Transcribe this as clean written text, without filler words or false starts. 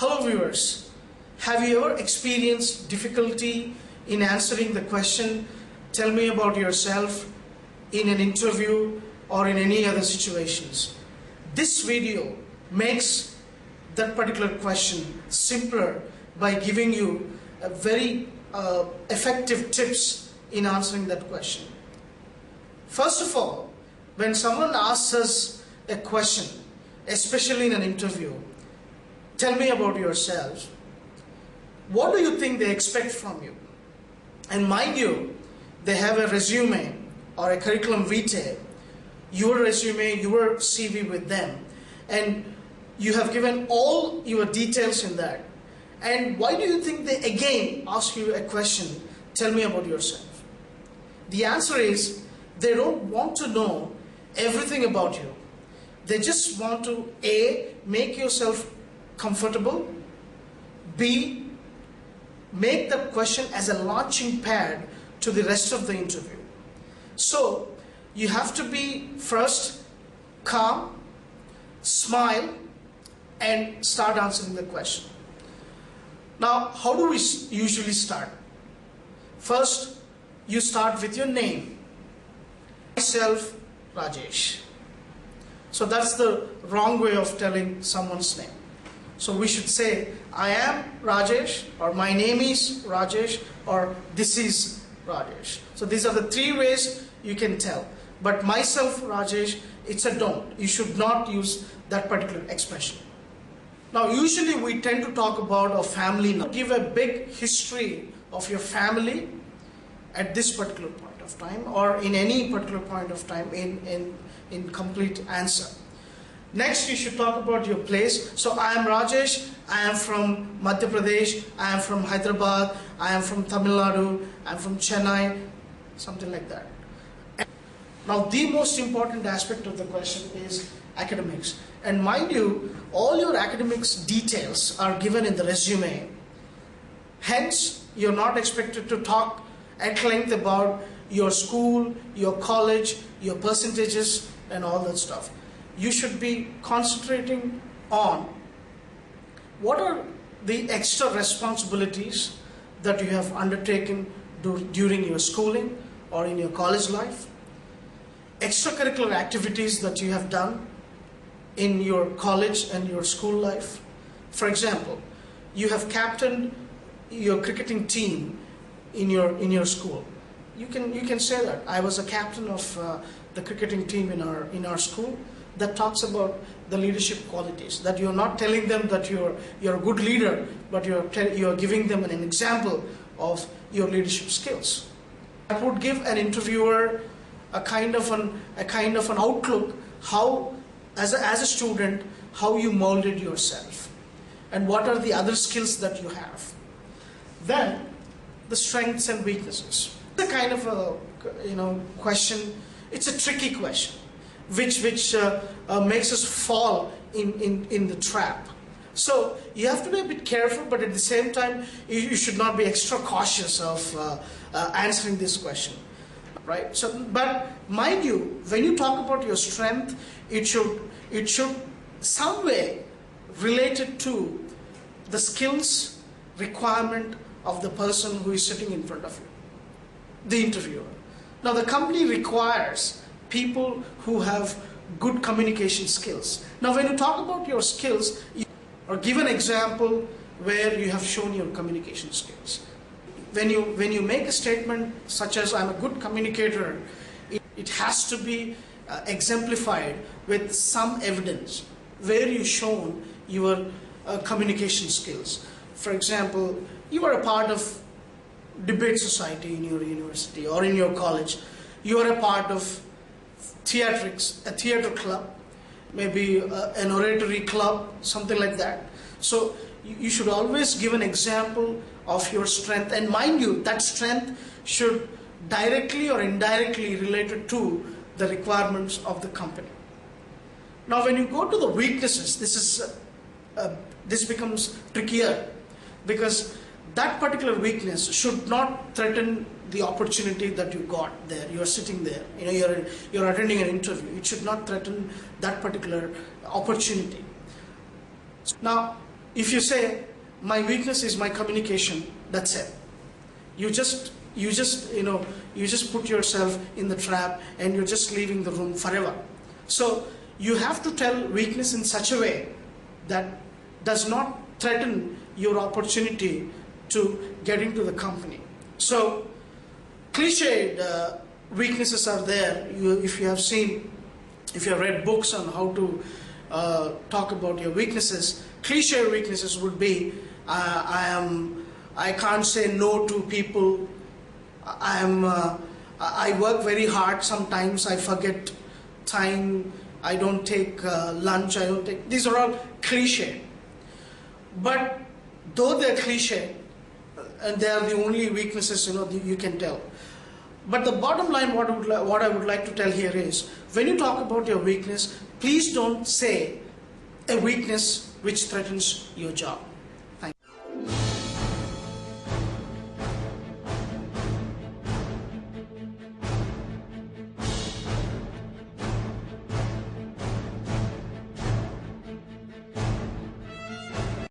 Hello viewers, have you ever experienced difficulty in answering the question, tell me about yourself, in an interview or in any other situations? This video makes that particular question simpler by giving you a very effective tips in answering that question. First of all, when someone asks us a question, especially in an interview, tell me about yourselves, what do you think they expect from you? And mind you, they have a resume or a curriculum vitae, your resume, your CV with them, and you have given all your details in that. And why do you think they again ask you a question, tell me about yourself? The answer is, they don't want to know everything about you. They just want to A, make yourself comfortable, B, make the question as a launching pad to the rest of the interview. So you have to be first calm, smile, and start answering the question. Now, how do we usually start? First, you start with your name. Myself, Rajesh. So that's the wrong way of telling someone's name. So we should say, I am Rajesh, or my name is Rajesh, or this is Rajesh. So these are the three ways you can tell. But myself, Rajesh, it's a don't. You should not use that particular expression. Now, usually we tend to talk about a family. Now, give a big history of your family at this particular point of time, or in any particular point of time in complete answer. Next, you should talk about your place. So, I am Rajesh, I am from Madhya Pradesh, I am from Hyderabad, I am from Tamil Nadu, I am from Chennai, something like that. Now, the most important aspect of the question is academics. And mind you, all your academics details are given in the resume. Hence, you're not expected to talk at length about your school, your college, your percentages, and all that stuff. You should be concentrating on what are the extra responsibilities that you have undertaken during your schooling or in your college life, extracurricular activities that you have done in your college and your school life. For example, you have captained your cricketing team in your school. You can say that I was a captain of the cricketing team in our school. That talks about the leadership qualities. That you're not telling them that you're a good leader, but you're giving them an example of your leadership skills. That would give an interviewer a kind of an outlook how, as a student, how you molded yourself, and what are the other skills that you have. Then, the strengths and weaknesses. It's a kind of a question. It's a tricky question, which makes us fall in the trap. So you have to be a bit careful, but at the same time, you should not be extra cautious of answering this question, right? So, but mind you, when you talk about your strength, it should some way related to the skills requirement of the person who is sitting in front of you, the interviewer. Now, the company requires people who have good communication skills. Now, when you talk about your skills, or give an example where you have shown your communication skills. When you make a statement such as I'm a good communicator, it has to be exemplified with some evidence where you've shown your communication skills. For example, you are a part of debate society in your university or in your college. You are a part of theatrics, a theater club, maybe an oratory club, something like that. So you should always give an example of your strength, and mind you, that strength should directly or indirectly related to the requirements of the company. Now, when you go to the weaknesses, this becomes trickier, because that particular weakness should not threaten the opportunity that you got there. You're sitting there, you're attending an interview. It should not threaten that particular opportunity. Now, if you say, my weakness is my communication, that's it. You just put yourself in the trap and you're just leaving the room forever. So you have to tell weakness in such a way that does not threaten your opportunity to get into the company. So cliched weaknesses are there. If you have read books on how to talk about your weaknesses, cliched weaknesses would be, I can't say no to people. I work very hard. Sometimes I forget time. I don't take lunch. These are all cliche. But though they're cliche, and they are the only weaknesses you can tell. But the bottom line, what I would like to tell here is, when you talk about your weakness, please don't say a weakness which threatens your job.